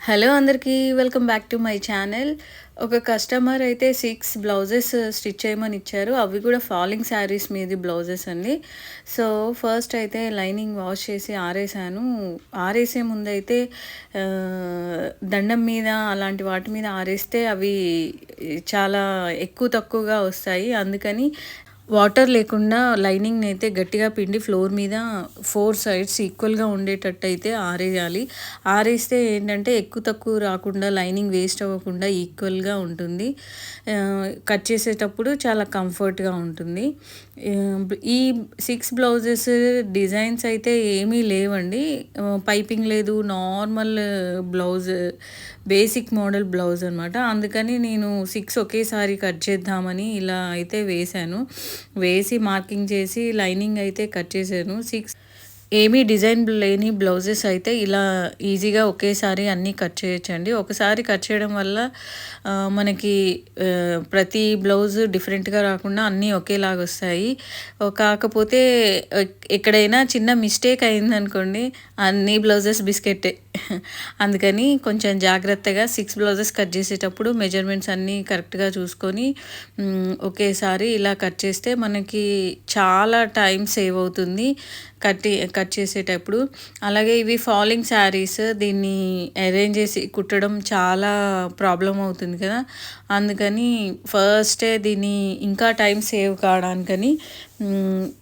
Hello అందరికీ welcome back to my channel. ఒక customer అయితే 6 బ్లౌజెస్ స్టిచ్ చేయమని ఇచ్చారు. అవి కూడా ఫాలింగ్ శారీస్ మీది బ్లౌజెస్ అండి. సో, ఫస్ట్ అయితే లైనింగ్ వాష్ చేసి ఆరేసాను. ఆరేసే ముందైతే దండం మీద అలాంటి వాటి మీద ఆరేస్తే అవి చాలా ఎక్కువ తక్కువగా వస్తాయి. అందుకని వాటర్ లేకుండా లైనింగ్‌ని అయితే గట్టిగా పిండి ఫ్లోర్ మీద 4 సైడ్స్ ఈక్వల్‌గా ఉండేటట్టు అయితే ఆరేయాలి. ఆరేస్తే ఏంటంటే ఎక్కువ తక్కువ రాకుండా లైనింగ్ వేస్ట్ అవ్వకుండా ఈక్వల్‌గా ఉంటుంది. కట్ చేసేటప్పుడు చాలా కంఫర్ట్‌గా ఉంటుంది. ఈ 6 బ్లౌజెస్ డిజైన్స్ అయితే ఏమీ లేవండి. పైపింగ్ లేదు. Normal blouse basic model blouse అనమాట. అందుకని నేను 6 ఒకేసారి కట్ చేద్దామని ఇలా అయితే వేశాను. వేసి మార్కింగ్ చేసి లైనింగ్ అయితే కట్ చేశాను. ఏమీ డిజైన్ లేని బ్లౌజెస్ అయితే ఇలా ఈజీగా ఒకేసారి అన్నీ కట్ చేయొచ్చండి. ఒకసారి కట్ చేయడం వల్ల మనకి ప్రతి బ్లౌజ్ డిఫరెంట్గా రాకుండా అన్నీ ఒకేలాగా వస్తాయి. కాకపోతే ఎక్కడైనా చిన్న మిస్టేక్ అయిందనుకోండి, అన్ని బ్లౌజెస్ బిస్కెట్టే. అందుకని కొంచెం జాగ్రత్తగా 6 బ్లౌజెస్ కట్ చేసేటప్పుడు మెజర్మెంట్స్ అన్నీ కరెక్ట్గా చూసుకొని ఒకేసారి ఇలా కట్ చేస్తే మనకి చాలా టైం సేవ్ అవుతుంది కట్ చేసేటప్పుడు. అలాగే ఇవి ఫాలింగ్ శారీస్, దీన్ని అరేంజ్ చేసి కుట్టడం చాలా ప్రాబ్లం అవుతుంది కదా. అందుకని ఫస్టే దీన్ని ఇంకా టైం సేవ్ కావడానికని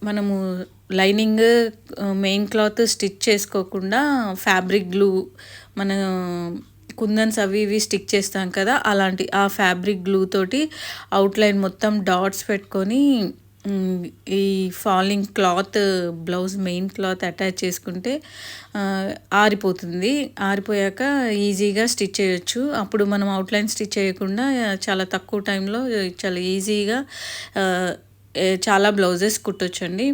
మనము లైనింగ్ మెయిన్ క్లాత్ స్టిచ్ చేసుకోకుండా ఫ్యాబ్రిక్ గ్లూ, మన కుందన్స్ అవి ఇవి స్టిక్ చేస్తాం కదా, అలాంటి ఆ ఫ్యాబ్రిక్ గ్లూ తోటి అవుట్లైన్ మొత్తం డాట్స్ పెట్టుకొని ఈ falling cloth blouse main cloth attach చేసుకుంటే ఆరిపోతుంది. ఆరిపోయాక ఈజీగా స్టిచ్ చేయొచ్చు. అప్పుడు మనం అవుట్లైన్ స్టిచ్ చేయకుండా చాలా తక్కువ టైంలో చాలా ఈజీగా చాలా బ్లౌజెస్ కుట్టొచ్చండి.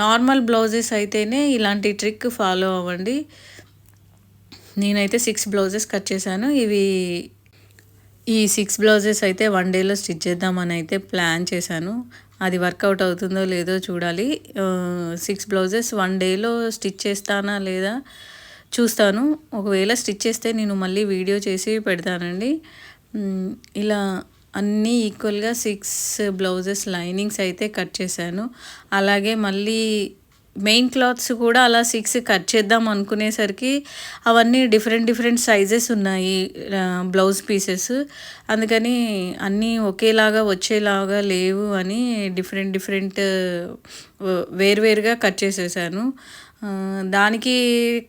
నార్మల్ బ్లౌజెస్ అయితేనే ఇలాంటి ట్రిక్ ఫాలో అవ్వండి. నేనైతే 6 బ్లౌజెస్ కట్ చేశాను. ఈ 6 బ్లౌజెస్ అయితే 1 డేలో స్టిచ్ చేద్దామని అయితే ప్లాన్ చేశాను. అది వర్కౌట్ అవుతుందో లేదో చూడాలి. 6 బ్లౌజెస్ 1 డేలో స్టిచ్ చేస్తానా లేదా చూస్తాను. ఒకవేళ స్టిచ్ చేస్తే నేను మళ్ళీ వీడియో చేసి పెడతానండి. ఇలా అన్నీ ఈక్వల్గా 6 బ్లౌజెస్ లైనింగ్స్ అయితే కట్ చేశాను. అలాగే మళ్ళీ మెయిన్ క్లాత్స్ కూడా అలా 6 కట్ చేద్దాం అనుకునేసరికి అవన్నీ డిఫరెంట్ సైజెస్ ఉన్నాయి బ్లౌజ్ పీసెస్. అందుకని అన్నీ ఒకేలాగా వచ్చేలాగా లేవు అని డిఫరెంట్ వేరువేరుగా కట్ చేసేసాను. దానికి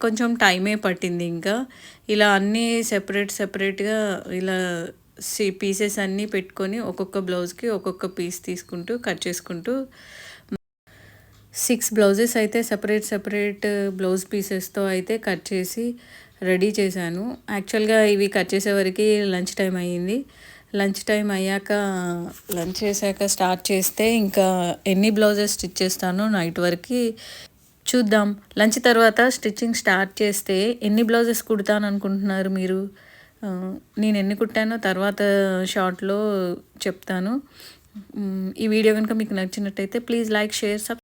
కొంచెం టైమే పట్టింది. ఇంకా ఇలా అన్నీ సెపరేట్గా ఇలా పీసెస్ అన్నీ పెట్టుకొని ఒక్కొక్క బ్లౌజ్కి ఒక్కొక్క పీస్ తీసుకుంటూ కట్ చేసుకుంటూ 6 బ్లౌజెస్ అయితే సెపరేట్ బ్లౌజ్ పీసెస్తో అయితే కట్ చేసి రెడీ చేశాను. యాక్చువల్గా ఇవి కట్ చేసేవరకు లంచ్ టైం అయ్యింది. లంచ్ టైం అయ్యాక లంచ్ చేశాక స్టార్ట్ చేస్తే ఇంకా ఎన్ని బ్లౌజెస్ స్టిచ్ చేస్తానో నైట్ వరకు చూద్దాం. లంచ్ తర్వాత స్టిచ్చింగ్ స్టార్ట్ చేస్తే ఎన్ని బ్లౌజెస్ కుడతాను అనుకుంటున్నారు మీరు? నేను ఎన్ని కుట్టానో తర్వాత షార్ట్లో చెప్తాను. ఈ వీడియో కనుక మీకు నచ్చినట్టయితే ప్లీజ్ లైక్, షేర్,